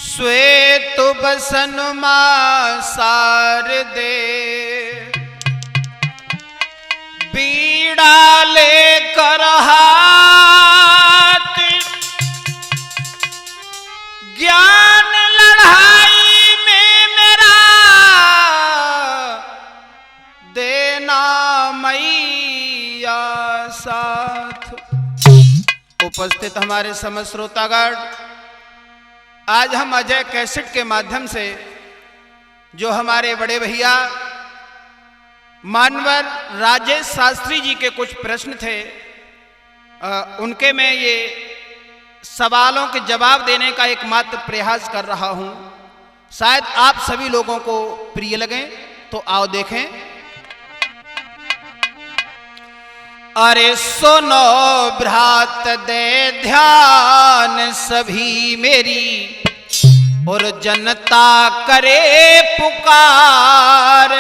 श्वेत बसन मां शारदे बीड़ा लेकर हाथ ज्ञान लड़ाई में मेरा देना मैया साथ। उपस्थित हमारे समस्त श्रोतागण, आज हम अजय कैसेट के माध्यम से जो हमारे बड़े भैया मानवर राजेश शास्त्री जी के कुछ प्रश्न थे, उनके मैं ये सवालों के जवाब देने का एकमात्र प्रयास कर रहा हूं। शायद आप सभी लोगों को प्रिय लगें, तो आओ देखें। अरे सुनो भ्रात दे ध्यान सभी मेरी, और जनता करे पुकार,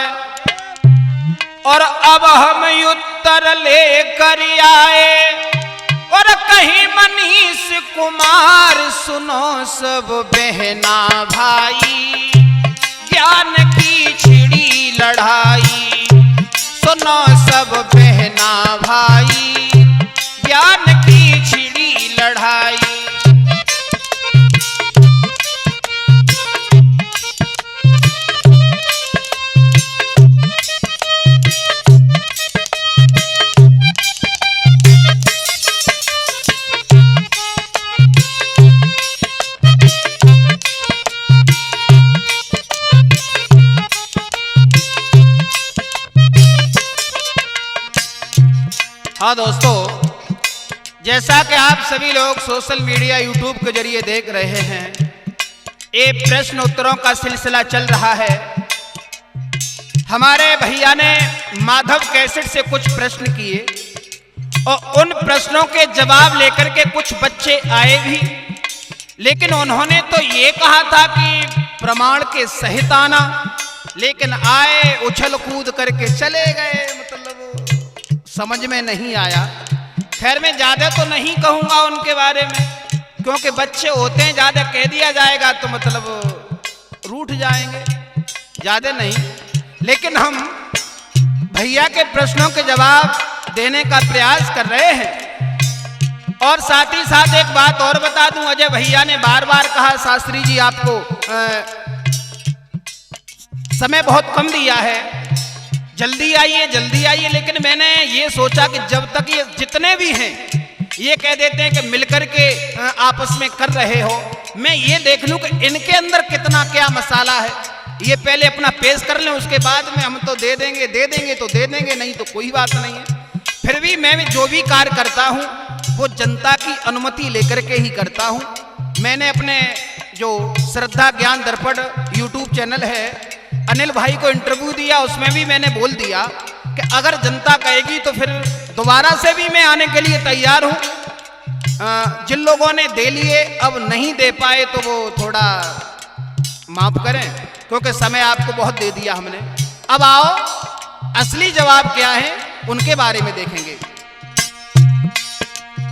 और अब हम उत्तर लेकर आए, और कहीं मनीष कुमार सुनो सब बहना भाई, ज्ञान की छिड़ी लड़ाई, सुनो सब बहना भाई, ज्ञान की छिड़ी लड़ाई। हाँ दोस्तों, जैसा कि आप सभी लोग सोशल मीडिया यूट्यूब के जरिए देख रहे हैं, ये प्रश्न उत्तरों का सिलसिला चल रहा है। हमारे भैया ने माधव कैसेट से कुछ प्रश्न किए, और उन प्रश्नों के जवाब लेकर के कुछ बच्चे आए भी, लेकिन उन्होंने तो ये कहा था कि प्रमाण के सहित आना, लेकिन आए उछल कूद करके चले गए, मतलब समझ में नहीं आया। खैर मैं ज्यादा तो नहीं कहूंगा उनके बारे में, क्योंकि बच्चे होते हैं, ज्यादा कह दिया जाएगा तो मतलब रूठ जाएंगे, ज्यादा नहीं। लेकिन हम भैया के प्रश्नों के जवाब देने का प्रयास कर रहे हैं। और साथ ही साथ एक बात और बता दूं, अजय भैया ने बार बार कहा शास्त्री जी आपको समय बहुत कम दिया है, जल्दी आइए, लेकिन मैंने ये सोचा कि जब तक ये जितने भी हैं ये कह देते हैं कि मिलकर के आपस में कर रहे हो, मैं ये देख लूं कि इनके अंदर कितना क्या मसाला है। ये पहले अपना पेश कर लें, उसके बाद में हम तो दे देंगे तो दे देंगे, नहीं तो कोई बात नहीं है। फिर भी मैं जो भी कार्य करता हूं वो जनता की अनुमति लेकर के ही करता हूं। मैंने अपने जो श्रद्धा ज्ञान दर्पण यूट्यूब चैनल है, अनिल भाई को इंटरव्यू दिया, उसमें भी मैंने बोल दिया कि अगर जनता कहेगी तो फिर दोबारा से भी मैं आने के लिए तैयार हूं। जिन लोगों ने दे लिए, अब नहीं दे पाए तो वो थोड़ा माफ करें, क्योंकि समय आपको बहुत दे दिया हमने। अब आओ असली जवाब क्या है उनके बारे में देखेंगे।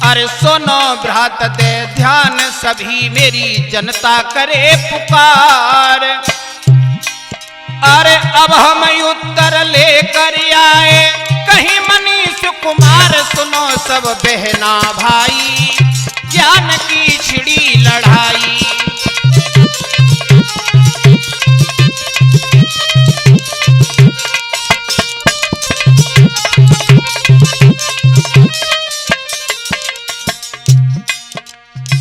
अरे सुनो भ्रात दे ध्यान सभी मेरी, जनता करे पुकार, अरे अब हम उत्तर लेकर आए, कहीं मनीष कुमार सुनो सब बहना भाई, ज्ञान की छिड़ी लड़ाई।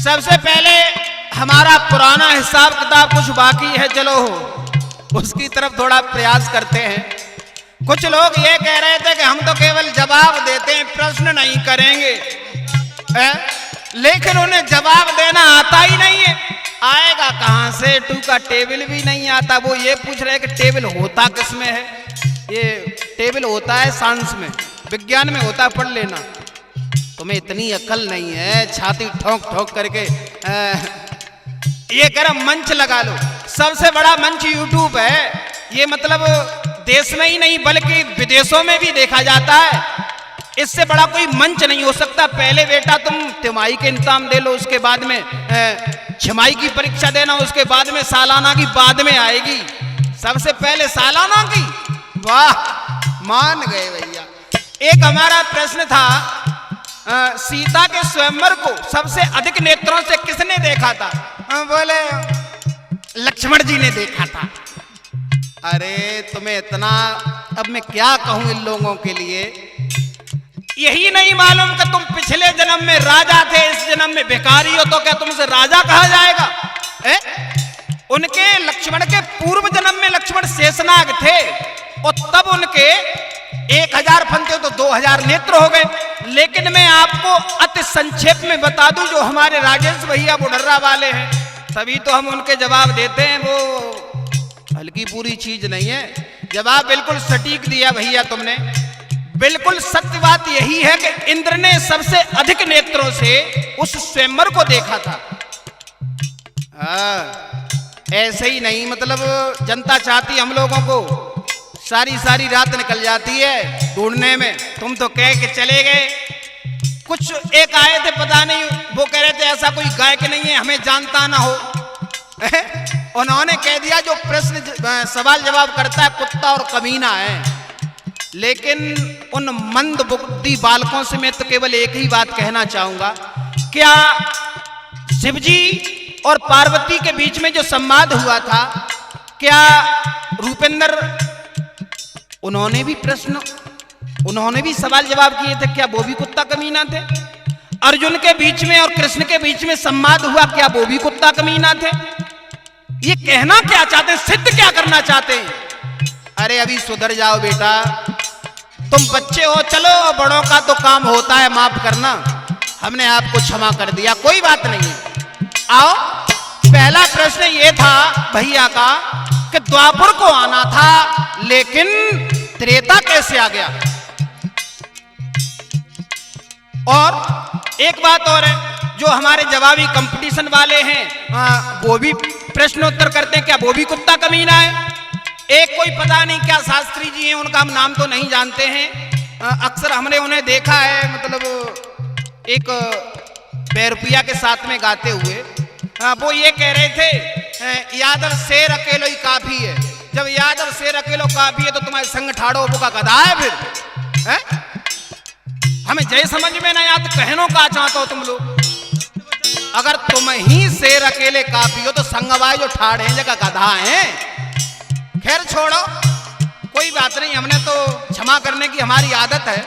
सबसे पहले हमारा पुराना हिसाब किताब कुछ बाकी है, चलो उसकी तरफ थोड़ा प्रयास करते हैं। कुछ लोग ये कह रहे थे कि हम तो केवल जवाब देते हैं, प्रश्न नहीं करेंगे, लेकिन उन्हें जवाब देना आता ही नहीं है। आएगा कहां से? टू का टेबल भी नहीं आता। वो ये पूछ रहे कि टेबल होता किसमें है? ये टेबल होता है साइंस में, विज्ञान में होता, पढ़ लेना। तुम्हें इतनी अक्ल नहीं है, छाती ठोक ठोक करके ये कह मंच लगा लो। सबसे बड़ा मंच यूट्यूब है, ये मतलब देश में ही नहीं बल्कि विदेशों में भी देखा जाता है। इससे बड़ा कोई मंच नहीं हो सकता। पहले बेटा तुम तिमाही के इंतजाम दे लो, उसके बाद में छमाई की परीक्षा देना, उसके बाद में सालाना की बाद में आएगी, सबसे पहले सालाना की। वाह, मान गए भैया। एक हमारा प्रश्न था, सीता के स्वयंवर को सबसे अधिक नेत्रों से किसने देखा था? बोले लक्ष्मण जी ने देखा था। अरे तुम्हें इतना, अब मैं क्या कहूं इन लोगों के लिए। यही नहीं मालूम कि तुम पिछले जन्म में राजा थे, इस जन्म में भिखारी हो, तो क्या तुमसे राजा कहा जाएगा? उनके लक्ष्मण के पूर्व जन्म में लक्ष्मण शेषनाग थे और तब उनके 1000 फंते तो 2000 नेत्र हो गए। लेकिन मैं आपको अति संक्षेप में बता दूं, जो हमारे राजेश भैया बुढ़र्रा वाले हैं, तभी तो हम उनके जवाब देते हैं, वो हल्की पूरी चीज नहीं है। जवाब बिल्कुल सटीक दिया भैया तुमने। बिल्कुल सत्य बात यही है कि इंद्र ने सबसे अधिक नेत्रों से उस स्वयंवर को देखा था। ऐसे ही नहीं, मतलब जनता चाहती हम लोगों को, सारी सारी रात निकल जाती है ढूंढने में। तुम तो कह के चले गए। कुछ एक आए थे, पता नहीं, वो कह रहे थे ऐसा कोई गायक नहीं है हमें जानता ना हो। उन्होंने कह दिया जो प्रश्न सवाल जवाब करता है कुत्ता और कमीना है। लेकिन उन मंद बुद्धि बालकों से मैं तो केवल एक ही बात कहना चाहूंगा, क्या शिवजी और पार्वती के बीच में जो संवाद हुआ था, क्या रूपेंद्र उन्होंने भी सवाल जवाब किए थे? क्या वो भी कुत्ता कमीना थे? अर्जुन के बीच में और कृष्ण के बीच में संवाद हुआ, क्या वो भी कुत्ता कमीना थे? ये कहना क्या चाहते हैं, सिद्ध क्या करना चाहते हैं? अरे अभी सुधर जाओ बेटा, तुम बच्चे हो, चलो बड़ों का तो काम होता है माफ करना, हमने आपको क्षमा कर दिया, कोई बात नहीं। आओ, पहला प्रश्न ये था भैया का कि द्वापर को आना था, लेकिन त्रेता कैसे आ गया? और एक बात और है, जो हमारे जवाबी कंपटीशन वाले हैं वो भी प्रश्नोत्तर करते हैं, क्या वो भी कुत्ता कमीना है? एक कोई पता नहीं क्या शास्त्री जी हैं, उनका हम नाम तो नहीं जानते हैं, अक्सर हमने उन्हें देखा है, मतलब एक बैरुपिया के साथ में गाते हुए। वो ये कह रहे थे यादव शेर अकेलो ही काफी है। जब यादव शेर अकेलो काफी है तो तुम्हारे संग ठाड़ो वो का गधा है फिर है? हमें जय समझ में नहीं आता, कहनो का चाहते हो तुम लोग? अगर तुम ही शेर अकेले काफी हो तो संगवाई जो ठाड़ हैं जगह गधा हैं। खैर छोड़ो, कोई बात नहीं, हमने तो क्षमा करने की हमारी आदत है।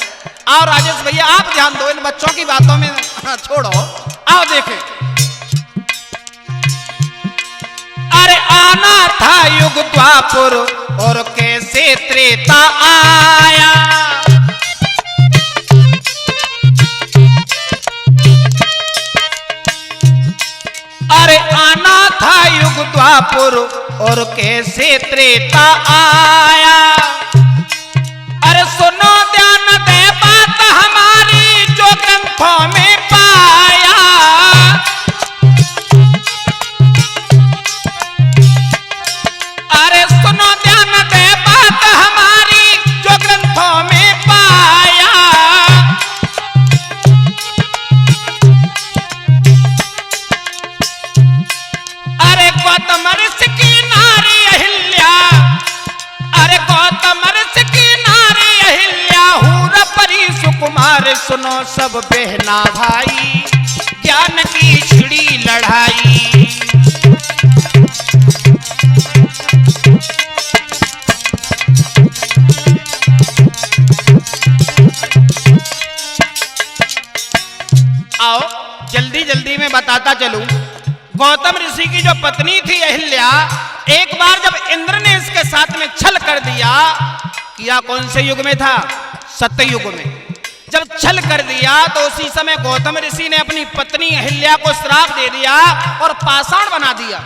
आओ राजेश भैया आप ध्यान दो, इन बच्चों की बातों में छोड़ो, आओ देखें। अरे आना था युग द्वापर और कैसे त्रेता आया, अरे आना था युग द्वापर और कैसे त्रेता आया। अरे सुनो ध्यान दे बात हमारी जो ग्रंथों में पाया, अरे सुनो ध्यान दे बात हमारी जो ग्रंथों में पाया। अरे गौतम ऋषि की नारी अहिल्या, अरे गौतम ऋषि की नारी अहिल्या, हूर परी सुकुमार सुनो सब बहना भाई, ज्ञान की छिड़ी लड़ाई। आओ जल्दी जल्दी में बताता चलूं। गौतम ऋषि की जो पत्नी थी अहिल्या, एक बार जब इंद्र ने इसके साथ में छल कर दिया, किया कौन से युग में था? सत्ययुग में। जब छल कर दिया तो उसी समय गौतम ऋषि ने अपनी पत्नी अहिल्या को श्राप दे दिया और पाषाण बना दिया।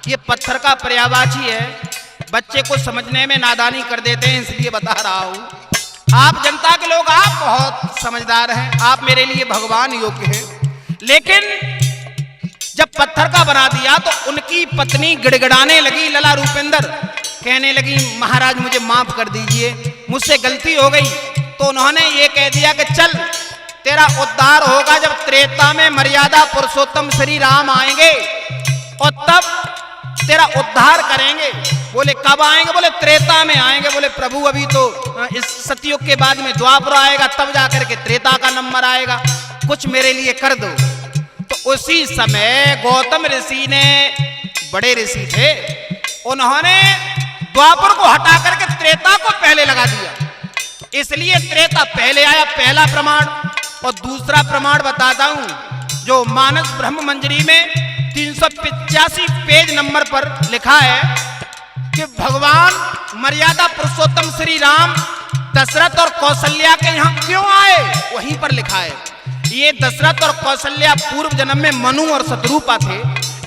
ये पत्थर का पर्यायवाची है, बच्चे को समझने में नादानी कर देते हैं, इसलिए बता रहा हूं। आप जनता के लोग, आप बहुत समझदार हैं, आप मेरे लिए भगवान योग्य हैं। लेकिन जब पत्थर का बना दिया तो उनकी पत्नी गिड़गिड़ाने लगी, लला रूपेंद्र, कहने लगी महाराज मुझे माफ कर दीजिए, मुझसे गलती हो गई। तो उन्होंने ये कह दिया कि चल तेरा उद्धार होगा जब त्रेता में मर्यादा पुरुषोत्तम श्री राम आएंगे, और तब तेरा उद्धार करेंगे। बोले कब आएंगे? बोले त्रेता में आएंगे। बोले प्रभु अभी तो इस सतयुग के बाद में द्वापर आएगा, तब जाकर के त्रेता का नंबर आएगा, कुछ मेरे लिए कर दो। तो उसी समय गौतम ऋषि ने, बड़े ऋषि थे, उन्होंने द्वापर को हटा करके त्रेता को पहले लगा दिया, इसलिए त्रेता पहले आया, पहला प्रमाण। और दूसरा प्रमाण बताता हूं, जो मानस ब्रह्म मंजरी में 385 पेज नंबर पर लिखा है कि भगवान मर्यादा पुरुषोत्तम श्री राम दशरथ और कौशल्या के यहाँ क्यों आए, वहीं पर लिखा है। ये दशरथ और कौशल्या पूर्व जन्म में मनु और शत्रुपा थे।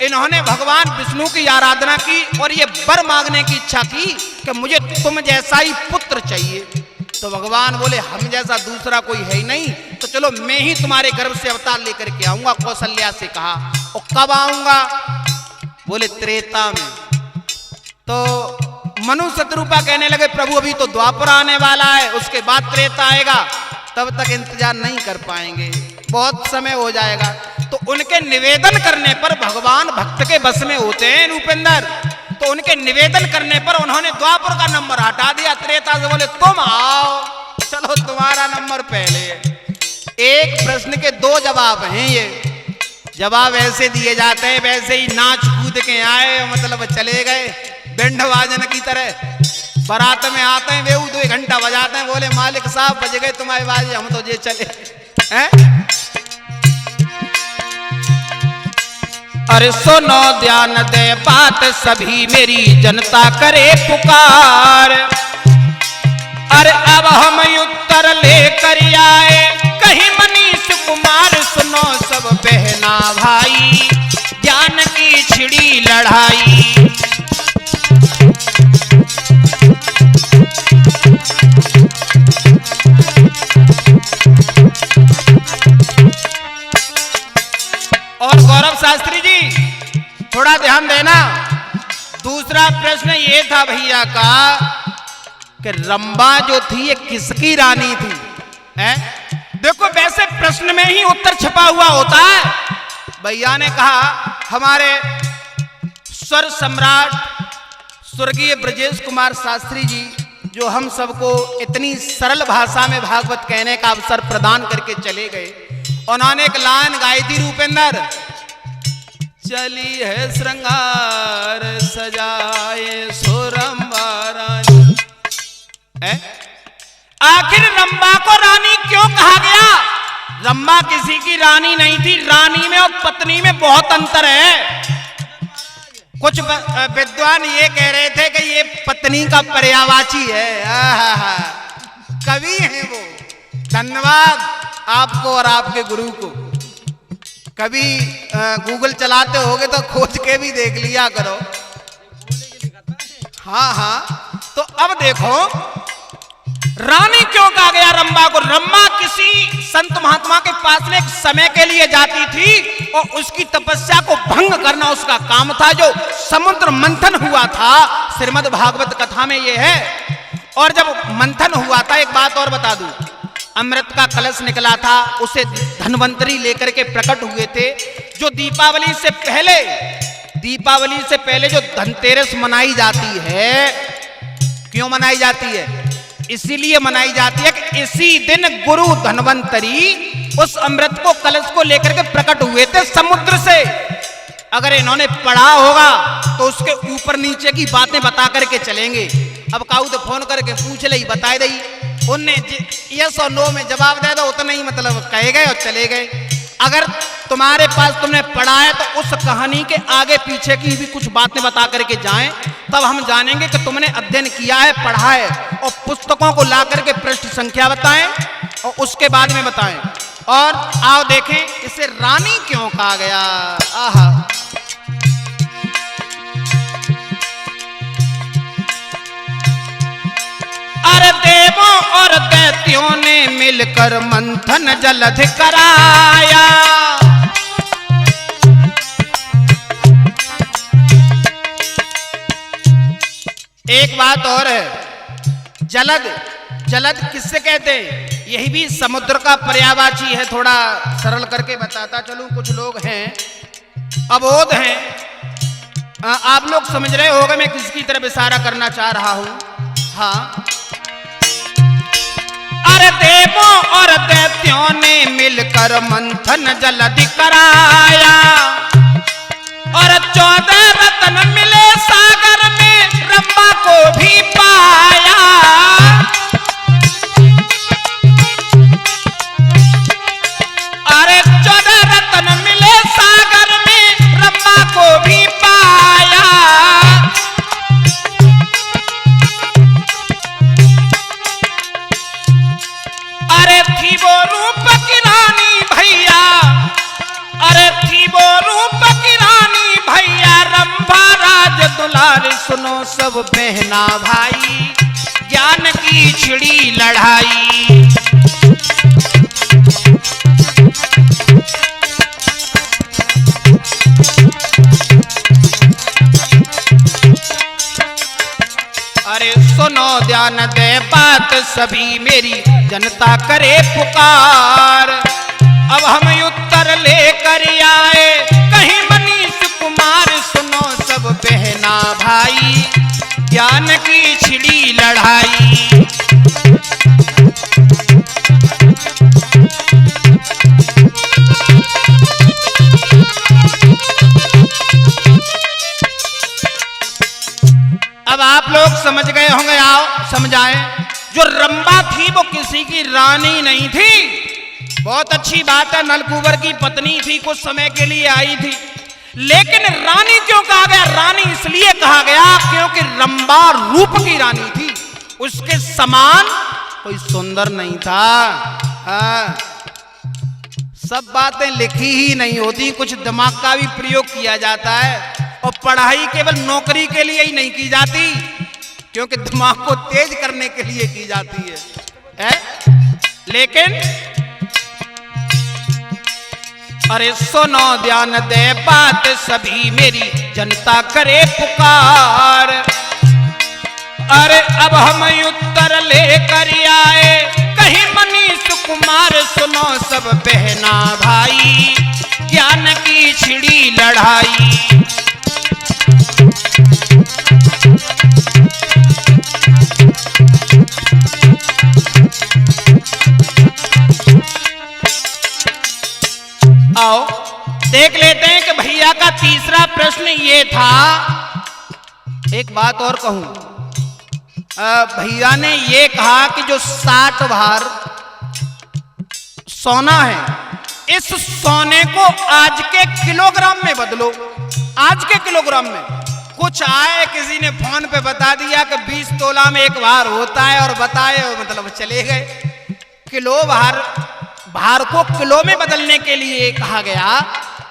इन्होंने भगवान विष्णु की आराधना की और ये वर मांगने की इच्छा की कि मुझे तुम जैसा ही पुत्र चाहिए। तो भगवान बोले हम जैसा दूसरा कोई है ही नहीं, तो चलो मैं ही तुम्हारे गर्भ से अवतार लेकर के आऊंगा। कौशल्या से कहा, और कब आऊंगा? बोले त्रेता में। तो मनु शत्रुपा कहने लगे प्रभु अभी तो द्वापर आने वाला है, उसके बाद त्रेता आएगा, तब तक इंतजार नहीं कर पाएंगे, बहुत समय हो जाएगा। तो उनके निवेदन करने पर, भगवान भक्त के बस में होते हैं रूपेंद्र, तो उनके निवेदन करने पर उन्होंने द्वापर का नंबर हटा दिया, त्रेता से बोले तुम आओ, चलो तुम्हारा नंबर पहले है। एक प्रश्न के दो जवाब हैं, ये जवाब ऐसे दिए जाते हैं, वैसे ही नाच कूद के आए, मतलब चले गए बैंड वाजन की तरह। बारात में आते हैं, वे 2 घंटा बजाते हैं, बोले मालिक साहब बज गए तुम्हारी बाजी, हम तो ये चले हैं। अरे सुनो ध्यान दे बात सभी, मेरी जनता करे पुकार। अरे अब हम उत्तर लेकर आए, कहीं मनीष कुमार सुनो सब बहना भाई, ज्ञान की छिड़ी लड़ाई। और गौरव शास्त्री जी थोड़ा ध्यान देना, दूसरा प्रश्न ये था भैया का कि रंबा जो थी ये किसकी रानी थी? हैं? देखो वैसे प्रश्न में ही उत्तर छपा हुआ होता है। भैया ने कहा हमारे स्वर सम्राट स्वर्गीय ब्रजेश कुमार शास्त्री जी, जो हम सबको इतनी सरल भाषा में भागवत कहने का अवसर प्रदान करके चले गए, उन्होंने एक लाइन गाई थी रूपेंद्र, चली है श्रृंगार सजाए सो रंबा रानी। आखिर रंबा को रानी क्यों कहा गया? रंबा किसी की रानी नहीं थी, रानी में और पत्नी में बहुत अंतर है। कुछ विद्वान ये कह रहे थे कि ये पत्नी का पर्यायवाची है। कवि हैं वो। धन्यवाद आपको और आपके गुरु को। कभी गूगल चलाते होगे तो खोज के भी देख लिया करो। हाँ, तो अब देखो रानी क्यों कहा गया रंबा को? रंबा किसी संत महात्मा के पास में एक समय के लिए जाती थी और उसकी तपस्या को भंग करना उसका काम था, जो समुद्र मंथन हुआ था श्रीमद् भागवत कथा में ये है। और जब मंथन हुआ था, एक बात और बता दूं, अमृत का कलश निकला था, उसे धन्वंतरी लेकर के प्रकट हुए थे। जो दीपावली से पहले जो धनतेरस मनाई जाती है, क्यों मनाई जाती है? इसीलिए मनाई जाती है कि इसी दिन गुरु धन्वंतरी उस अमृत को कलश को लेकर के प्रकट हुए थे समुद्र से। अगर इन्होंने पढ़ा होगा तो उसके ऊपर नीचे की बातें बता करके चलेंगे। अब काऊ तो फोन करके पूछ ले, बताए दई, उनने यस और नो में जवाब दे दो, उतना ही मतलब कहे गए और चले गए। अगर तुम्हारे पास तुमने पढ़ा है तो उस कहानी के आगे पीछे की भी कुछ बातें बता करके जाएं, तब हम जानेंगे कि तुमने अध्ययन किया है, पढ़ा है। और पुस्तकों को ला करके पृष्ठ संख्या बताएं और उसके बाद में बताएं। और आओ देखें इसे रानी क्यों कहा गया। आहा, अरे देवों और दैत्यों ने मिलकर मंथन जलध कराया। एक बात और है, जलद किससे कहते हैं? यही भी समुद्र का पर्यायवाची है। थोड़ा सरल करके बताता चलूं, कुछ लोग हैं अबोध हैं, आप लोग समझ रहे होंगे मैं किसकी तरफ इशारा करना चाह रहा हूं। हाँ, अरे देवों और दैत्यों ने मिलकर मंथन जल्दी कराया और 14 रत्न मिले सागर में रंभा को भी पाया। अरे 14 रत्न मिले सागर में रंभा को भी पाया। अरे थी वो रूप की रानी भैया, अरे थी वो रूप की रानी भैया रंभा राज दुलार। सुनो सब बहना भाई, ज्ञान की छिड़ी लड़ाई। अरे सुनो ध्यान दे बात सभी मेरी जनता करे पुकार। अब हम उत्तर लेकर आए कहीं मनीष कुमार। सुनो सब बहना भाई, ज्ञान की छिड़ी लड़ाई। अब आप लोग समझ गए होंगे, आओ समझाएं। जो रंभा थी वो किसी की रानी नहीं थी। बहुत अच्छी बात है, नलकूबर की पत्नी थी, कुछ समय के लिए आई थी। लेकिन रानी क्यों कहा गया? रानी इसलिए कहा गया क्योंकि रंभा रूप की रानी थी, उसके समान कोई सुंदर नहीं था। हाँ, सब बातें लिखी ही नहीं होती, कुछ दिमाग का भी प्रयोग किया जाता है। और पढ़ाई केवल नौकरी के लिए ही नहीं की जाती, क्योंकि दिमाग को तेज करने के लिए की जाती है? लेकिन अरे सुनो ध्यान दे बात सभी मेरी जनता करे पुकार। अरे अब हम उत्तर लेकर आए कहीं मनीष कुमार। सुनो सब बहना भाई, ज्ञान की छिड़ी लड़ाई। आओ देख लेते हैं कि भैया का तीसरा प्रश्न ये था। एक बात और कहूं, भैया ने ये कहा कि जो 60 भार सोना है, इस सोने को आज के किलोग्राम में बदलो। आज के किलोग्राम में कुछ आए, किसी ने फोन पे बता दिया कि 20 तोला में एक भार होता है और बताए, मतलब चले गए। किलो भार को किलो में बदलने के लिए कहा गया।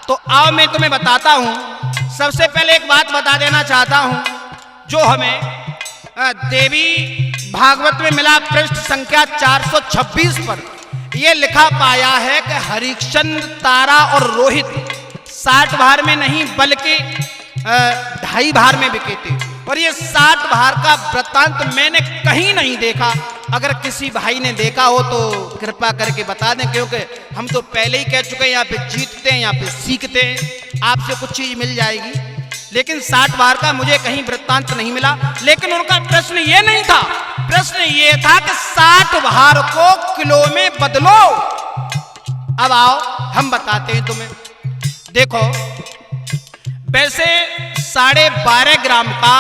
तो आओ मैं तुम्हें बताता हूं। सबसे पहले एक बात बता देना चाहता हूं, जो हमें देवी भागवत में मिला पृष्ठ संख्या 426 पर यह लिखा पाया है कि हरिश्चंद्र, तारा और रोहित 60 भार में नहीं बल्कि 2.5 भार में बिके थे। और ये 60 भार का वृत्तांत मैंने कहीं नहीं देखा। अगर किसी भाई ने देखा हो तो कृपा करके बता दें, क्योंकि हम तो पहले ही कह चुके हैं यहाँ पे जीतते हैं, यहाँ पे सीखते हैं, आपसे कुछ चीज मिल जाएगी। लेकिन 60 भार का मुझे कहीं वृत्तांत नहीं मिला। लेकिन उनका प्रश्न ये नहीं था, प्रश्न ये था कि 60 भार को किलो में बदलो। अब आओ हम बताते हैं तुम्हें। देखो, वैसे 12.5 ग्राम का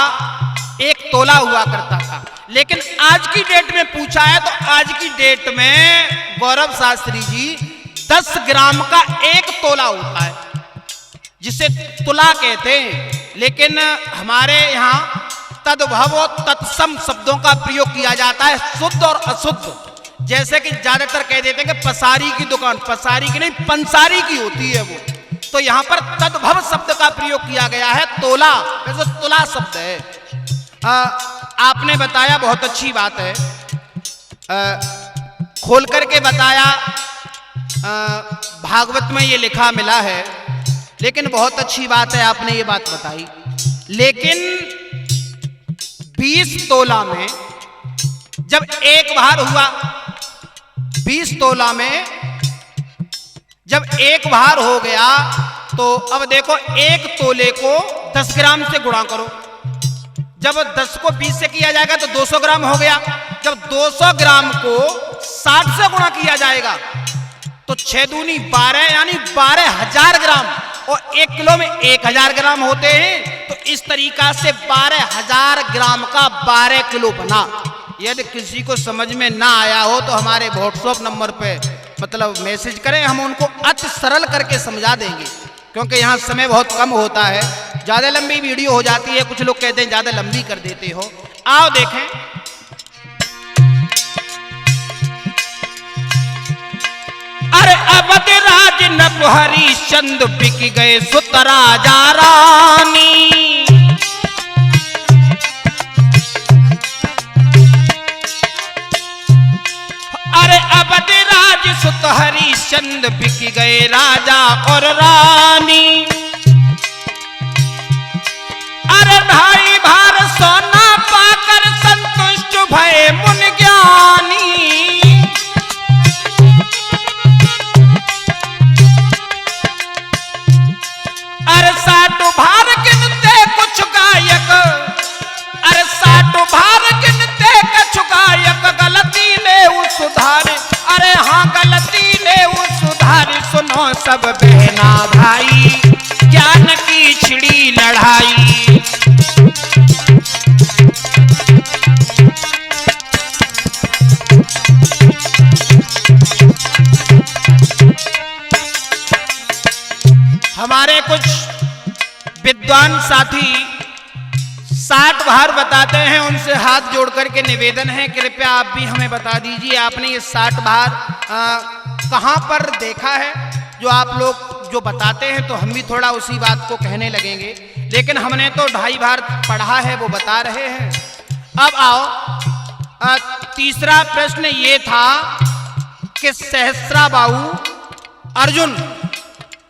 एक तोला हुआ करता था, लेकिन आज की डेट में पूछा है तो आज की डेट में गौरव शास्त्री जी 10 ग्राम का एक तोला होता है, जिसे तुला कहते हैं। लेकिन हमारे यहाँ तद्भव और तत्सम शब्दों का प्रयोग किया जाता है, शुद्ध और अशुद्ध। जैसे कि ज्यादातर कह देते हैं कि पसारी की दुकान, पसारी की नहीं पंसारी की होती है वो। तो यहाँ पर तद्भव शब्द का प्रयोग किया गया है, तोला, वैसे तुला शब्द है। आपने बताया, बहुत अच्छी बात है, खोल करके बताया। भागवत में ये लिखा मिला है, लेकिन बहुत अच्छी बात है आपने ये बात बताई। लेकिन 20 तोला में जब एक भार हुआ, 20 तोला में जब एक भार हो गया, तो अब देखो एक तोले को 10 ग्राम से गुणा करो। जब 10 को 20 से किया जाएगा तो 200 ग्राम हो गया। जब 200 ग्राम को 60 से गुणा किया जाएगा तो 6 दूनी 12 यानी 12,000 ग्राम, और 1 किलो में 1,000 ग्राम होते हैं। तो इस तरीका से 12,000 ग्राम का 12 किलो बना। यदि किसी को समझ में ना आया हो तो हमारे व्हाट्सएप नंबर पे मतलब मैसेज करें, हम उनको अति सरल करके समझा देंगे, क्योंकि यहाँ समय बहुत कम होता है, ज्यादा लंबी वीडियो हो जाती है। कुछ लोग कहते हैं ज्यादा लंबी कर देते हो। आओ देखें, अरे अवध राज नभ हरिश्चंद्र बिक गए सुत राजा रानी। अरे अवध राज सुत हरिश्चंद्र बिक गए राजा और रानी। अरे भाई भार सोना पाकर संतुष्ट भय मुन ज्ञानी। अरे साटो भार गिनते कुछ गायक, अरे साटो भार गिनते कुछ गायक, गलती ले सुधारे। अरे हाँ गलती ले सुधारे। सुनो सब बहना भाई, ज्ञान की छिड़ी लड़ाई। हमारे कुछ विद्वान साथी 60 भार बताते हैं, उनसे हाथ जोड़ करके निवेदन है कृपया आप भी हमें बता दीजिए आपने ये 60 भार कहां पर देखा है। जो आप लोग जो बताते हैं तो हम भी थोड़ा उसी बात को कहने लगेंगे, लेकिन हमने तो 2.5 भार पढ़ा है वो बता रहे हैं। अब आओ, तीसरा प्रश्न ये था कि सहस्राबाहु अर्जुन,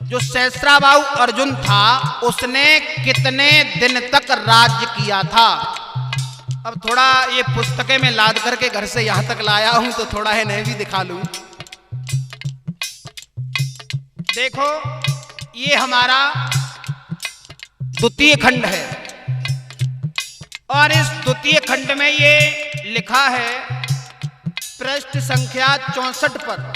जो सहस्राबाहु अर्जुन था उसने कितने दिन तक राज्य किया था। अब थोड़ा ये पुस्तकें में लाद करके घर से यहां तक लाया हूं तो थोड़ा है नहीं भी दिखा लूं। देखो ये हमारा द्वितीय खंड है, और इस द्वितीय खंड में ये लिखा है पृष्ठ संख्या 64 पर।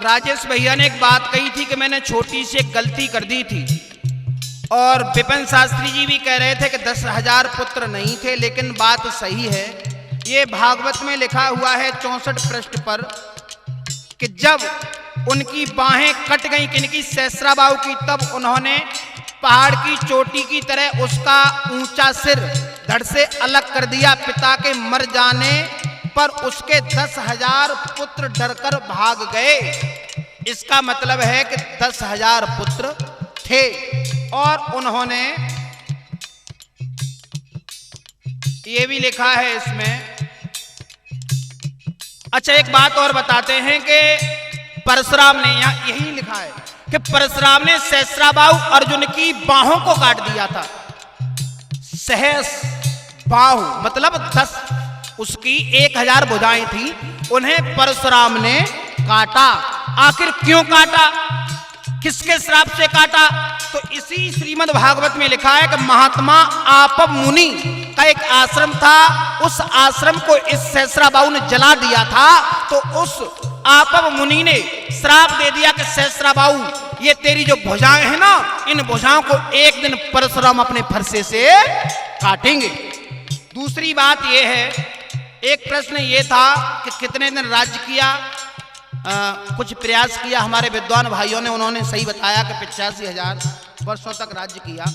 राजेश भैया ने एक बात कही थी कि मैंने छोटी सी एक गलती कर दी थी, और विपिन शास्त्री जी भी कह रहे थे कि 10,000 पुत्र नहीं थे, लेकिन बात सही है। ये भागवत में लिखा हुआ है 64 पृष्ठ पर कि जब उनकी बाहें कट गई किनकी, सहस्राबाहु की, तब उन्होंने पहाड़ की चोटी की तरह उसका ऊंचा सिर धड़ से अलग कर दिया। पिता के मर जाने पर उसके 10,000 पुत्र डरकर भाग गए। इसका मतलब है कि 10,000 पुत्र थे, और उन्होंने ये भी लिखा है इसमें। अच्छा एक बात और बताते हैं कि परशुराम ने, यहां यही लिखा है कि परशुराम ने सहस्राबाहु अर्जुन की बाहों को काट दिया था। सहस बाहु मतलब 10, उसकी 1000 भुजाएं थी, उन्हें परशुराम ने काटा। आखिर क्यों काटा, किसके श्राप से काटा? तो इसी श्रीमद् भागवत में लिखा है कि महात्मा आपव मुनि का एक आश्रम था, उस आश्रम को इस सहस्राबाहु ने जला दिया था। तो उस आपव मुनि ने श्राप दे दिया कि सहस्राबाहु ये तेरी जो भुजाएं हैं ना, इन भुजाओं को एक दिन परशुराम अपने फरसे से काटेंगे। दूसरी बात यह है, एक प्रश्न ये था कि कितने दिन राज्य किया। कुछ प्रयास किया हमारे विद्वान भाइयों ने, उन्होंने सही बताया कि 85,000 वर्षों तक राज्य किया।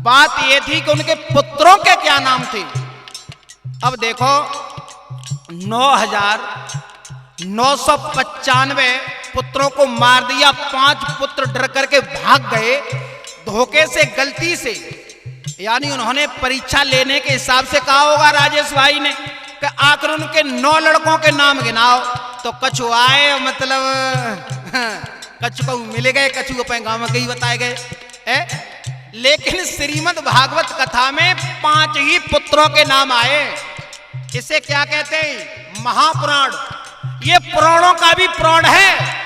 बात यह थी कि उनके पुत्रों के क्या नाम थे। अब देखो 9,995 पुत्रों को मार दिया, 5 पुत्र डर करके भाग गए धोखे से, गलती से, यानी उन्होंने परीक्षा लेने के हिसाब से कहा होगा राजेश भाई ने कि आखिर उनके 9 लड़कों के नाम गिनाओ। तो कछु आए, मतलब कछु को मिल गए, कछु को गांव में कहीं बताए गए। लेकिन श्रीमद् भागवत कथा में 5 ही पुत्रों के नाम आए। इसे क्या कहते हैं? महापुराण। ये पुराणों का भी पुराण है।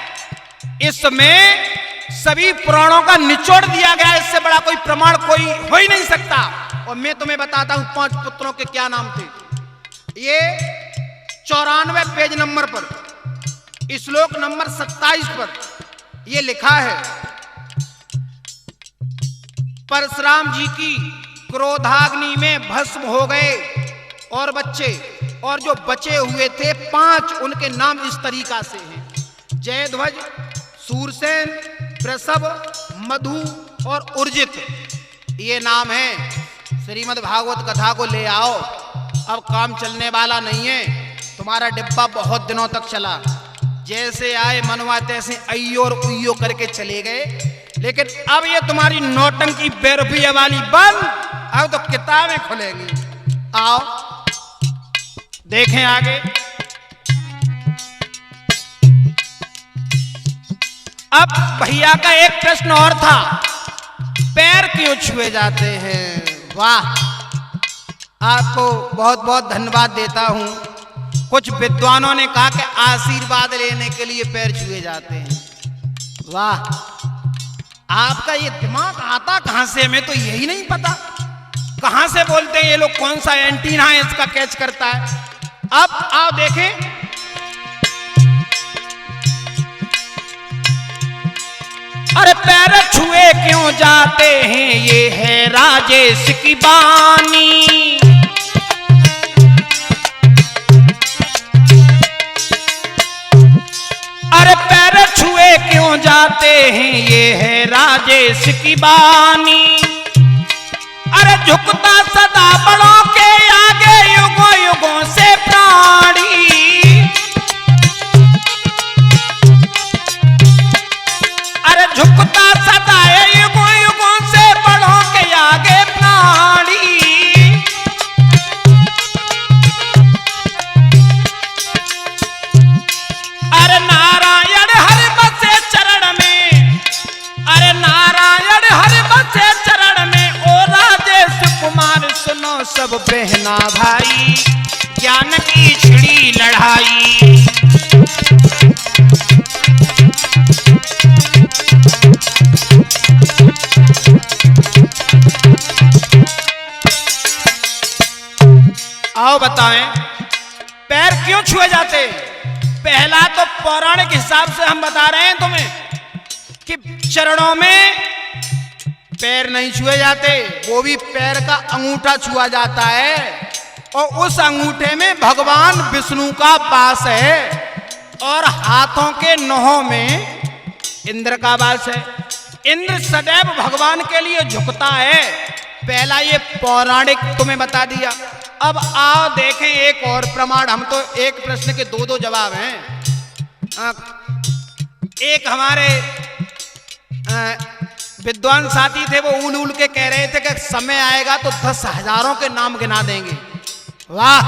इसमें सभी पुराणों का निचोड़ दिया गया, इससे बड़ा कोई प्रमाण कोई हो ही नहीं सकता। और मैं तुम्हें बताता हूं 5 पुत्रों के क्या नाम थे। ये 94 पेज नंबर पर, श्लोक नंबर 27 पर यह लिखा है, परशुराम जी की क्रोधाग्नि में भस्म हो गए और बच्चे, और जो बचे हुए थे 5, उनके नाम इस तरीका से हैं, जयध्वज, सूरसेन, वृषभ, मधु और उर्जित। ये नाम है। श्रीमद् भागवत कथा को ले आओ, अब काम चलने वाला नहीं है। तुम्हारा डिब्बा बहुत दिनों तक चला, जैसे आए मनवा तैसे अय्यो और उय्यो करके चले गए, लेकिन अब ये तुम्हारी नौटंकी बेरुपये वाली बंद, अब तो किताबें खुलेंगी। आओ देखें आगे। अब भैया का एक प्रश्न और था, पैर क्यों छुए जाते हैं? वाह, आपको बहुत बहुत धन्यवाद देता हूं। कुछ विद्वानों ने कहा कि आशीर्वाद लेने के लिए पैर छुए जाते हैं। वाह, आपका ये दिमाग आता कहां से, हमें तो यही नहीं पता। कहां से बोलते हैं ये लोग, कौन सा एंटीना है इसका कैच करता है। अब आओ देखें, अरे पैर छुए क्यों जाते हैं, ये है राजेश की बानी। अरे पैर छुए क्यों जाते हैं, ये है राजेश की बानी। अरे झुकता सदा बड़ों के आगे युगों युगों से प्राणी। अरे झुकता सदा युगों युगों से बड़ों के आगे प्राणी। अरे नारायण हर बसे चरण में, अरे नारायण हर बसे चरण में, ओ राजेश कुमार सुनो सब बहना भाई, ज्ञान की छिड़ी लड़ाई। आओ बताएं, पैर क्यों छुए जाते? पहला तो पौराणिक हिसाब से हम बता रहे हैं तुम्हें कि चरणों में पैर नहीं छुए जाते, वो भी पैर का अंगूठा छुआ जाता है, और उस अंगूठे में भगवान विष्णु का वास है, और हाथों के नौहों में इंद्र का वास है। इंद्र सदैव भगवान के लिए झुकता है। पहला ये पौराणिक तुम्हें बता दिया। अब आओ देखें एक और प्रमाण। हम तो एक प्रश्न के 2-2 जवाब हैं। एक हमारे विद्वान साथी थे, वो उल उल के कह रहे थे कि समय आएगा तो 10,000 के नाम गिना देंगे। वाह,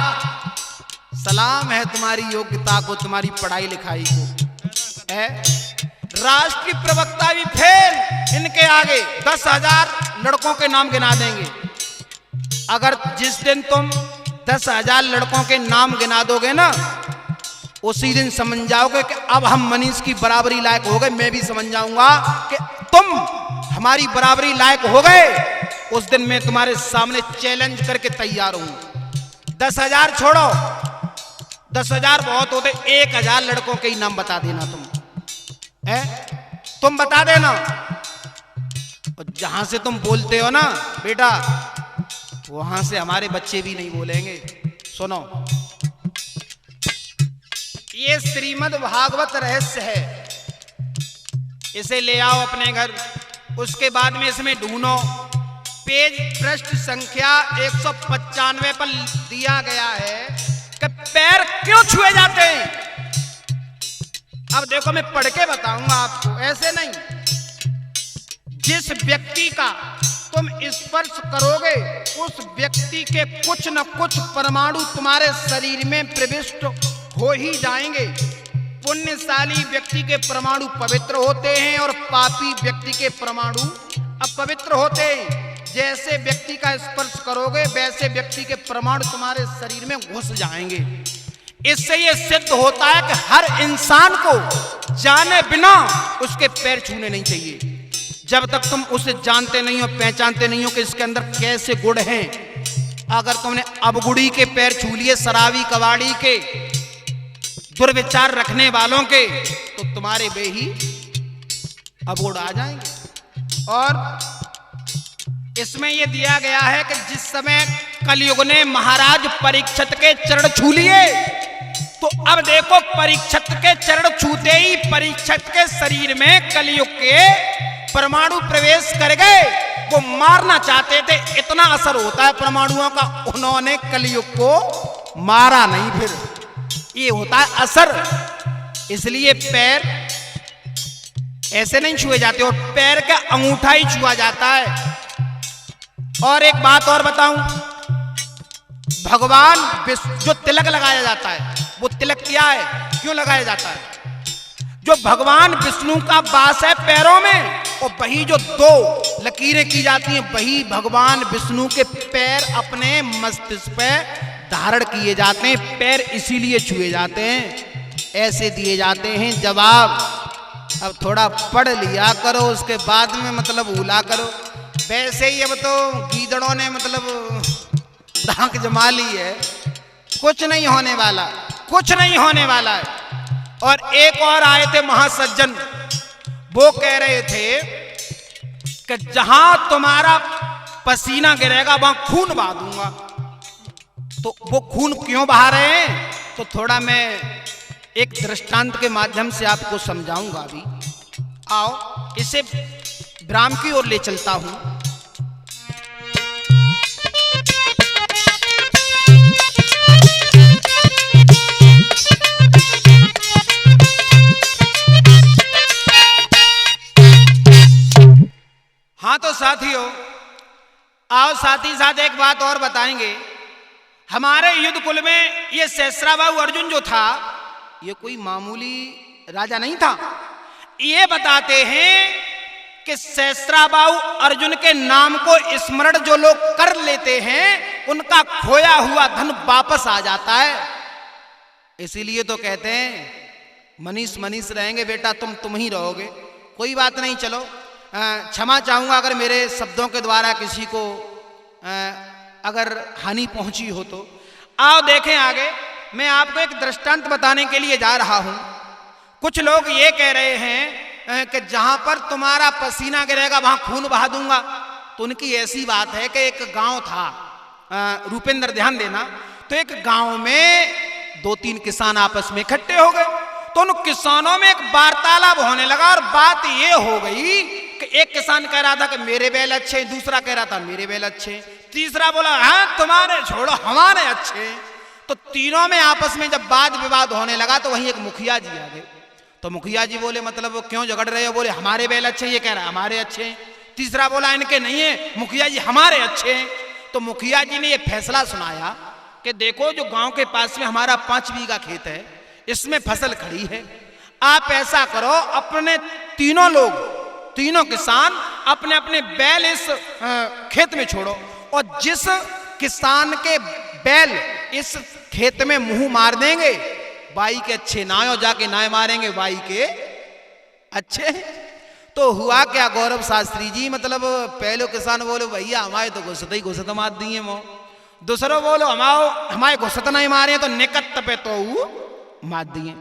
सलाम है तुम्हारी योग्यता को, तुम्हारी पढ़ाई लिखाई को। राष्ट्र की प्रवक्ता भी फेल इनके आगे। 10,000 लड़कों के नाम गिना देंगे। अगर जिस दिन तुम 10,000 लड़कों के नाम गिना दोगे ना, उसी दिन समझ जाओगे कि अब हम मनीष की बराबरी लायक हो गए। मैं भी समझ जाऊंगा कि तुम हमारी बराबरी लायक हो गए। उस दिन मैं तुम्हारे सामने चैलेंज करके तैयार हूं। 10,000 छोड़ो, 10,000 बहुत होते, 1,000 लड़कों के ही नाम बता देना तुम। तुम बता देना। और जहां से तुम बोलते हो ना बेटा, वहां से हमारे बच्चे भी नहीं बोलेंगे। सुनो, ये श्रीमद् भागवत रहस्य है, इसे ले आओ अपने घर। उसके बाद में इसमें ढूंढो, पेज पृष्ठ संख्या 195 पर दिया गया है कि पैर क्यों छुए जाते हैं। अब देखो, मैं पढ़ के बताऊंगा आपको, ऐसे नहीं। जिस व्यक्ति का तुम स्पर्श करोगे, उस व्यक्ति के कुछ न कुछ परमाणु तुम्हारे शरीर में प्रविष्ट हो ही जाएंगे। पुण्यशाली व्यक्ति के परमाणु पवित्र होते हैं और पापी व्यक्ति के परमाणु अपवित्र होते हैं। जैसे व्यक्ति का स्पर्श करोगे, वैसे व्यक्ति के परमाणु तुम्हारे शरीर में घुस जाएंगे। इससे यह सिद्ध होता है कि हर इंसान को जाने बिना उसके पैर छूने नहीं चाहिए जब तक तुम उसे जानते नहीं हो, पहचानते नहीं हो कि इसके अंदर कैसे गुण हैं। अगर तुमने अवगुड़ी के पैर छू लिए, शराबी कबाड़ी के, दुर्विचार रखने वालों के, तो तुम्हारे बे ही अवगुण आ जाएंगे। और इसमें यह दिया गया है कि जिस समय कलयुग ने महाराज परीक्षित के चरण छू लिए, तो अब देखो परीक्षित के चरण छूते ही परीक्षित के शरीर में कलयुग के परमाणु प्रवेश कर गए। वो मारना चाहते थे, इतना असर होता है परमाणुओं का, उन्होंने कलयुग को मारा नहीं। फिर ये होता है असर, इसलिए पैर ऐसे नहीं छुए जाते और पैर का अंगूठा ही छुआ जाता है। और एक बात और बताऊं, भगवान जो तिलक लगाया जाता है, वो तिलक क्या है, क्यों लगाया जाता है? जो भगवान विष्णु का वास है पैरों में, और वही जो दो लकीरें की जाती हैं, वही भगवान विष्णु के पैर अपने मस्तिष्क पे धारण किए जाते हैं। पैर इसीलिए छुए जाते हैं, ऐसे दिए जाते हैं जवाब। अब थोड़ा पढ़ लिया करो, उसके बाद में मतलब भूला करो। वैसे ही अब तो गीदड़ों ने मतलब धाक जमा ली है, कुछ नहीं होने वाला, कुछ नहीं होने वाला है। और एक और आए थे महासज्जन, वो कह रहे थे कि जहां तुम्हारा पसीना गिरेगा वहां खून बहा दूंगा। तो वो खून क्यों बहा रहे हैं, तो थोड़ा मैं एक दृष्टांत के माध्यम से आपको समझाऊंगा। अभी आओ इसे विराम की ओर ले चलता हूं। हाँ तो साथियों, आओ साथ ही साथ एक बात और बताएंगे। हमारे युद्ध कुल में ये सहस्राबाहु अर्जुन जो था, ये कोई मामूली राजा नहीं था। ये बताते हैं कि सहस्राबाहु अर्जुन के नाम को स्मरण जो लोग कर लेते हैं, उनका खोया हुआ धन वापस आ जाता है। इसीलिए तो कहते हैं मनीष मनीष रहेंगे बेटा, तुम ही रहोगे। कोई बात नहीं, चलो क्षमा चाहूंगा अगर मेरे शब्दों के द्वारा किसी को अगर हानि पहुंची हो तो। आओ देखें आगे, मैं आपको एक दृष्टांत बताने के लिए जा रहा हूं। कुछ लोग ये कह रहे हैं कि जहां पर तुम्हारा पसीना गिरेगा वहां खून बहा दूंगा। तो उनकी ऐसी बात है कि एक गांव था, रूपेंद्र ध्यान देना, तो एक गांव में 2-3 किसान आपस में इकट्ठे हो गए। तो उन किसानों में एक वार्तालाप होने लगा और बात ये हो गई कि एक किसान कह रहा था कि मेरे बैल अच्छे, दूसरा कह रहा था मेरे बैल अच्छे, तीसरा बोला हाँ तुम्हारे छोड़ो हमारे अच्छे। तो तीनों में आपस में जब वाद विवाद होने लगा तो वहीं एक मुखिया जी आ गए। तो मुखिया जी बोले मतलब क्यों झगड़ रहे हो? बोले हमारे बैल अच्छे, ये कह रहा है हमारे अच्छे। तीसरा बोला इनके नहीं है, मुखिया जी हमारे अच्छे। तो मुखिया जी ने ये फैसला सुनाया कि देखो जो गांव के पास में हमारा 5 बीघा खेत है, इसमें फसल खड़ी है, आप ऐसा करो अपने तीनों किसान अपने अपने बैल इस खेत में छोड़ो, और जिस किसान के बैल इस खेत में मुंह मार देंगे बाई के अच्छे ना हो, जाके ना मारेंगे बाई के अच्छे। तो हुआ क्या गौरव शास्त्री जी, मतलब पहले किसान बोलो भैया हमारे तो घुसत मार दिए मो, दूसरों बोलो हमारे घुसत नहीं मारे तो निकट पे तो मार दिए,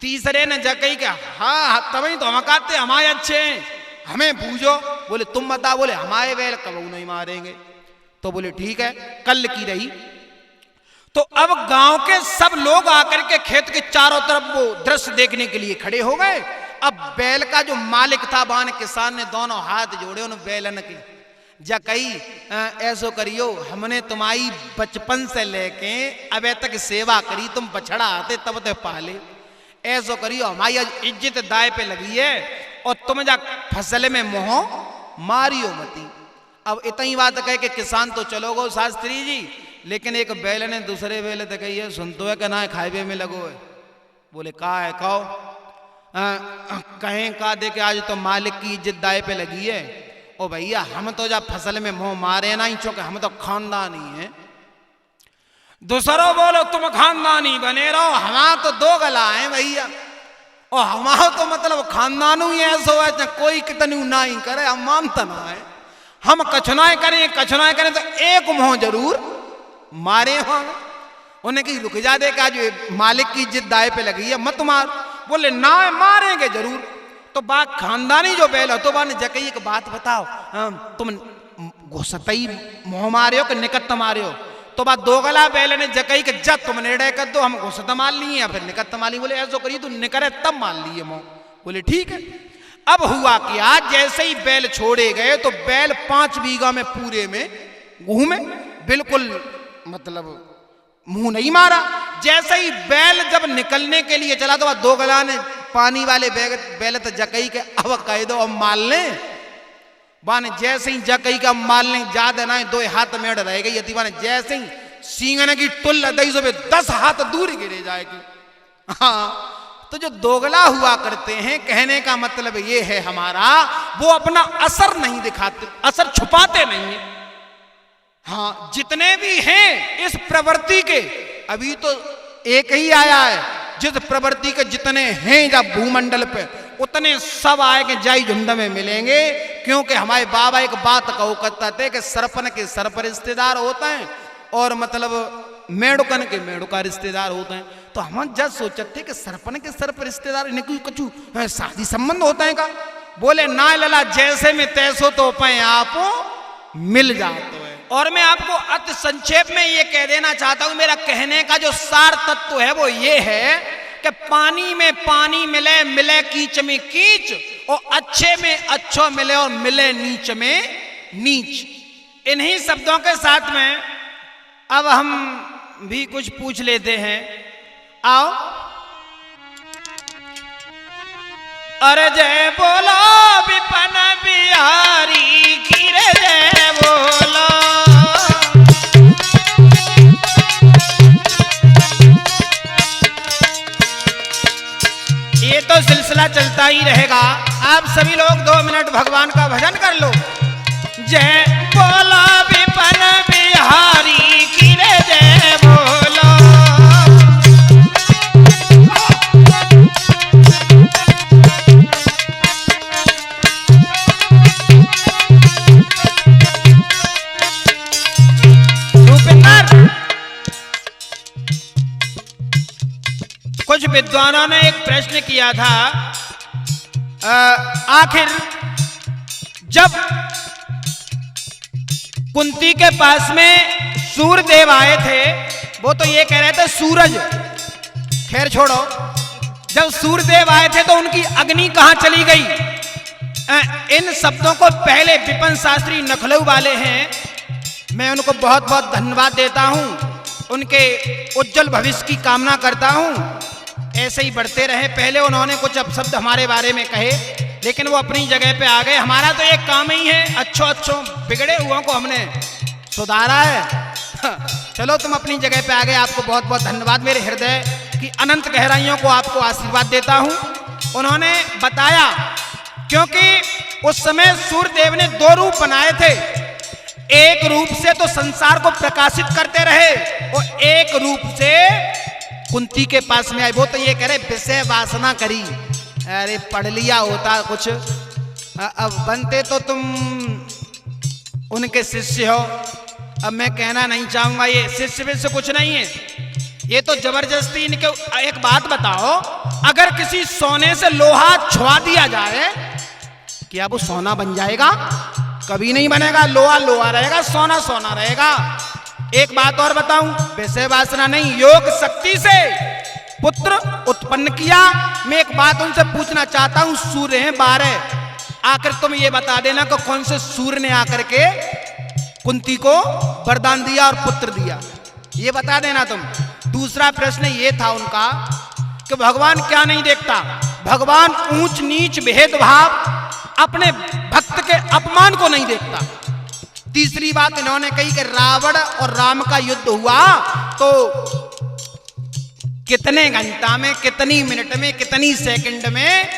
तीसरे ने जगह क्या हाँ तभी तो हम कहते हमारे अच्छे हमें पूछो। बोले तुम बता, बोले हमारे बैल कब नहीं मारेंगे। तो बोले ठीक है, कल की रही। तो अब गांव के सब लोग आकर के खेत के चारों तरफ वो दृश्य देखने के लिए खड़े हो गए। अब बैल का जो मालिक था बान किसान ने दोनों हाथ जोड़े उन बैलन के, जा कही ऐसो करियो हमने तुम्हारी बचपन से लेके अब तक सेवा करी, तुम बछड़ा आते तब तक पाले, ऐसो करियो हमारी इज्जत दाए पे लगी है और तुम जा फसल में मोह मारियो मती। अब इतनी बात कह के किसान तो चलो गो शास्त्री जी, लेकिन एक बैल ने दूसरे बैल तक ये सुनतो है कि ना खाइबे में लगो है। बोले का है कहो, कहें का दे के आज तो मालिक की इज्जत दाए पे लगी है। ओ भैया हम तो जब फसल में मोह मारे ना ही चौके, हम तो खानदानी है। दूसरों बोलो तुम खानदानी बने रहो, हमारा तो 2 गला है भैया। और हमारा तो मतलब खानदानों ही ऐसा है चाहे कोई कितनी ना ही करे हम मानता ना है। हम कछनाएं करें तो एक मुंह जरूर मारे हो। उन्हें की रुक जा दे का जो मालिक की इज्जत दाए पे लगी है मत मार। बोले ना मारेंगे जरूर। तो बात खानदानी जो बैल हो तो बाने जकई एक बात बताओ, तुम घुसतई मुंह मारे हो कि निकट मारे हो? तो बात दोगला बैल ने जकई के जब तुम निर्णय कर दो हम घुसत मार लिए या फिर निकट मार ली। बोले ऐसा करिए तू निकरे तब मान लिए मुंह। बोले ठीक है। अब हुआ क्या, जैसे ही बैल छोड़े गए तो बैल 5 बीघा में पूरे में घूमे, बिल्कुल मतलब मुंह नहीं मारा। जैसे ही बैल जब निकलने के लिए चला तो दोगला ने पानी वाले बैल तो जकई के अब कह दो अब माल ले बाने। जैसे ही जकई का माल ले ज्यादा ना 2 हाथ मेड़ रह गई यति बाने। जैसे ही सींगने की टुल दई 10 हाथ दूर गिरे जाएगी। हाँ, तो जो दोगला हुआ करते हैं कहने का मतलब ये है हमारा वो अपना असर नहीं दिखाते, असर छुपाते नहीं है। हाँ, जितने भी हैं इस प्रवृत्ति के, अभी तो एक ही आया है, जिस प्रवृत्ति के जितने हैं जब भूमंडल पे उतने सब आए के जाई झुंड में मिलेंगे। क्योंकि हमारे बाबा एक बात कहो करता थे कि सरपन के सर पर रिश्तेदार होते हैं और मतलब मेढुकन के मेढुका रिश्तेदार होते हैं। तो हम जब सोचते कि सरपन के सर पर रिश्तेदार इन्हें कछु शादी संबंध होता है का? बोले ना लला जैसे में तैसो तो पे आप मिल जाते हैं। और मैं आपको अति संक्षेप में ये कह देना चाहता हूं, मेरा कहने का जो सार तत्व है वो ये है कि पानी में पानी मिले, मिले कीच में कीच, और अच्छे में अच्छो मिले और मिले नीच में नीच। इन्हीं शब्दों के साथ में अब हम भी कुछ पूछ लेते हैं। आओ। अरे जय बोलो विपन बिहारी की रे जय बोलो। ये तो सिलसिला चलता ही रहेगा। आप सभी लोग 2 मिनट भगवान का भजन कर लो। जय बोलो विपन बिहारी की रे जय बोलो। कुछ विद्वानों ने एक प्रश्न किया था, आखिर जब कुंती के पास में सूर्यदेव आए थे, वो तो ये कह रहे थे सूरज, खैर छोड़ो, जब सूर्यदेव आए थे तो उनकी अग्नि कहां चली गई? इन शब्दों को पहले विपिन शास्त्री नखलऊ वाले हैं, मैं उनको बहुत बहुत धन्यवाद देता हूं, उनके उज्जवल भविष्य की कामना करता हूं। ऐसे ही बढ़ते रहे। पहले उन्होंने कुछ अपशब्द हमारे बारे में कहे लेकिन वो अपनी जगह पे आ गए। हमारा तो एक काम ही है अच्छो बिगड़े हुओं को हमने सुधारा है। चलो तुम अपनी जगह पे आ गए, आपको बहुत बहुत धन्यवाद। मेरे हृदय की अनंत गहराइयों को आपको आशीर्वाद देता हूं। उन्होंने बताया क्योंकि उस समय सूर्यदेव ने 2 रूप बनाए थे। एक रूप से तो संसार को प्रकाशित करते रहे और एक रूप से कुंती के पास में आए। वो तो ये कह रहे विषय वासना करी, अरे पढ़ लिया होता कुछ, अब बनते तो तुम उनके शिष्य हो। अब मैं कहना नहीं चाहूंगा, ये शिष्य विष्य कुछ नहीं है, ये तो जबरदस्ती इनके। एक बात बताओ, अगर किसी सोने से लोहा छुआ दिया जाए क्या वो सोना बन जाएगा? कभी नहीं बनेगा। लोहा लोहा रहेगा, सोना सोना रहेगा। एक बात और बताऊं, विषय वासना नहीं, योग शक्ति से पुत्र उत्पन्न किया। मैं एक बात उनसे पूछना चाहता हूं, सूर्य हैं 12, आकर तुम ये बता देना कि कौन से सूर्य ने आकर के कुंती को वरदान दिया और पुत्र दिया, ये बता देना तुम। दूसरा प्रश्न ये था उनका कि भगवान क्या नहीं देखता? भगवान ऊंच नीच भेदभाव अपने भक्त के अपमान को नहीं देखता। तीसरी बात इन्होंने कही कि रावण और राम का युद्ध हुआ तो कितने घंटा में, कितनी मिनट में, कितनी सेकंड में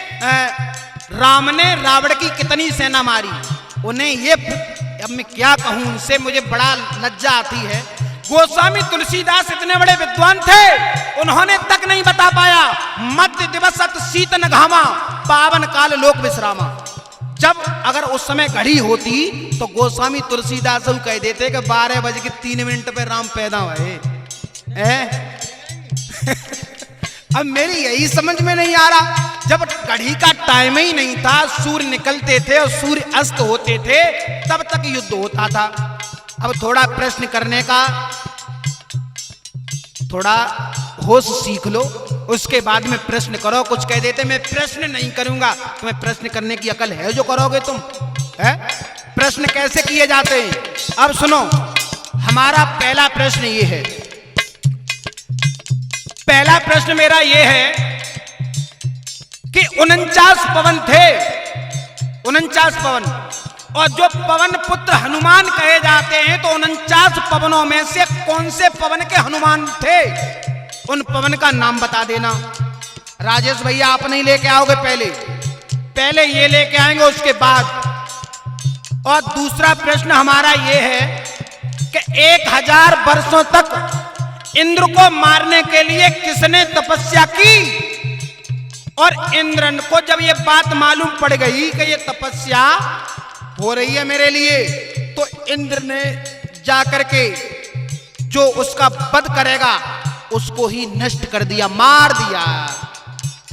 राम ने रावण की कितनी सेना मारी। उन्हें ये, अब मैं क्या कहूं उनसे, मुझे बड़ा लज्जा आती है। गोस्वामी तुलसीदास इतने बड़े विद्वान थे, उन्होंने तक नहीं बता पाया मध्य दिवस अत शीतन घामा पावन काल लोक विश्रामा। जब अगर उस समय घड़ी होती तो गोस्वामी तुलसीदास कह देते कि 12:03 पे राम पैदा हुए। अब मेरी यही समझ में नहीं आ रहा, जब घड़ी का टाइम ही नहीं था, सूर्य निकलते थे और सूर्य अस्त होते थे, तब तक युद्ध होता था। अब थोड़ा प्रश्न करने का थोड़ा होश सीख लो, उसके बाद में प्रश्न करो। कुछ कह देते मैं प्रश्न नहीं करूंगा, तुम्हें प्रश्न करने की अकल है जो करोगे तुम? है प्रश्न कैसे किए जाते हैं? अब सुनो, हमारा पहला प्रश्न ये है, पहला प्रश्न मेरा ये है कि 49 पवन थे, 49 पवन, और जो पवन पुत्र हनुमान कहे जाते हैं, तो 49 पवनों में से कौन से पवन के हनुमान थे? उन पवन का नाम बता देना। राजेश भैया आप नहीं लेके आओगे, पहले ये लेके आएंगे उसके बाद। और दूसरा प्रश्न हमारा ये है कि 1000 वर्षों तक इंद्र को मारने के लिए किसने तपस्या की? और इंद्र को जब ये बात मालूम पड़ गई कि ये तपस्या हो रही है मेरे लिए, तो इंद्र ने जाकर के जो उसका वध करेगा उसको ही नष्ट कर दिया, मार दिया।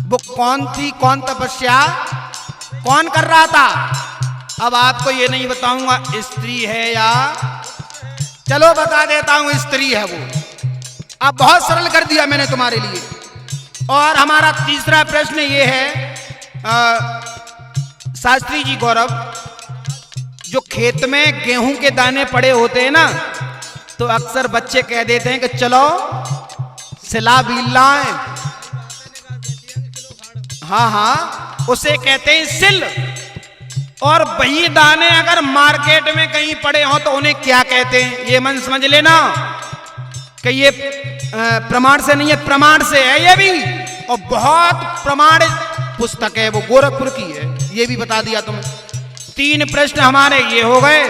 वो कौन थी, कौन तपस्या कौन कर रहा था? अब आपको ये नहीं बताऊंगा स्त्री है या, चलो बता देता हूं स्त्री है वो। अब बहुत सरल कर दिया मैंने तुम्हारे लिए। और हमारा तीसरा प्रश्न ये है, शास्त्री जी गौरव, जो खेत में गेहूं के दाने पड़े होते हैं ना, तो अक्सर बच्चे कह देते हैं कि चलो सिला बील लाएं। हाँ, उसे कहते हैं सिल। और वही दाने अगर मार्केट में कहीं पड़े हो तो उन्हें क्या कहते हैं, ये मन समझ लेना कि ये प्रमाण से नहीं है, प्रमाण से है ये भी, और बहुत प्रमाणित पुस्तक है, वो गोरखपुर की है, ये भी बता दिया तुम्हें। 3 प्रश्न हमारे ये हो गए,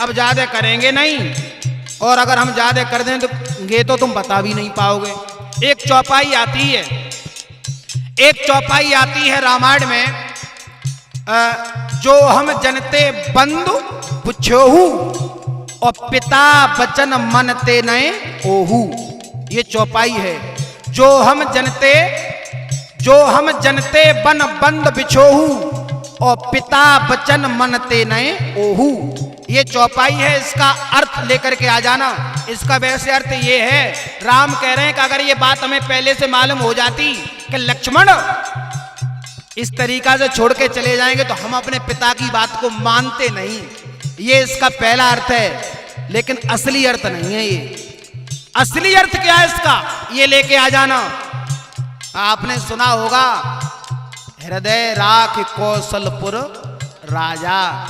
अब ज्यादा करेंगे नहीं, और अगर हम ज्यादा कर दें तो ये तो तुम बता भी नहीं पाओगे। एक चौपाई आती है, एक चौपाई आती है रामायण में, जो हम जनते बंधु पुछोहू और पिता बचन मनते नए ओहू। ये चौपाई है, जो हम जनते बन बंद बिछोहू और पिता बचन मनते नए ओहू। ये चौपाई है, इसका अर्थ लेकर के आ जाना। इसका वैसे अर्थ ये है, राम कह रहे हैं कि अगर ये बात हमें पहले से मालूम हो जाती कि लक्ष्मण इस तरीका से छोड़ के चले जाएंगे तो हम अपने पिता की बात को मानते नहीं। ये इसका पहला अर्थ है, लेकिन असली अर्थ नहीं है ये। असली अर्थ क्या है इसका, ये लेके आ जाना। आपने सुना होगा, हृदय राख कौशलपुर राजा।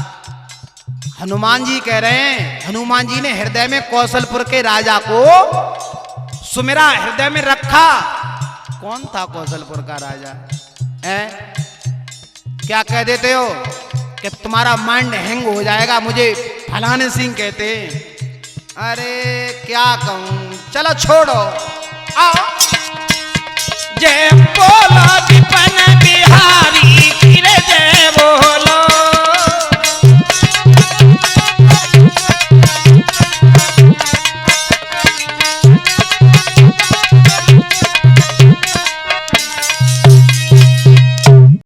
हनुमान जी कह रहे हैं, हनुमान जी ने हृदय में कौशलपुर के राजा को सुमिरा, हृदय में रखा। कौन था कौशलपुर का राजा? क्या कह देते हो कि तुम्हारा माइंड हैंग हो जाएगा, मुझे फलाने सिंह कहते हैं। अरे क्या कहूं, चलो छोड़ो, आओ। जय बोला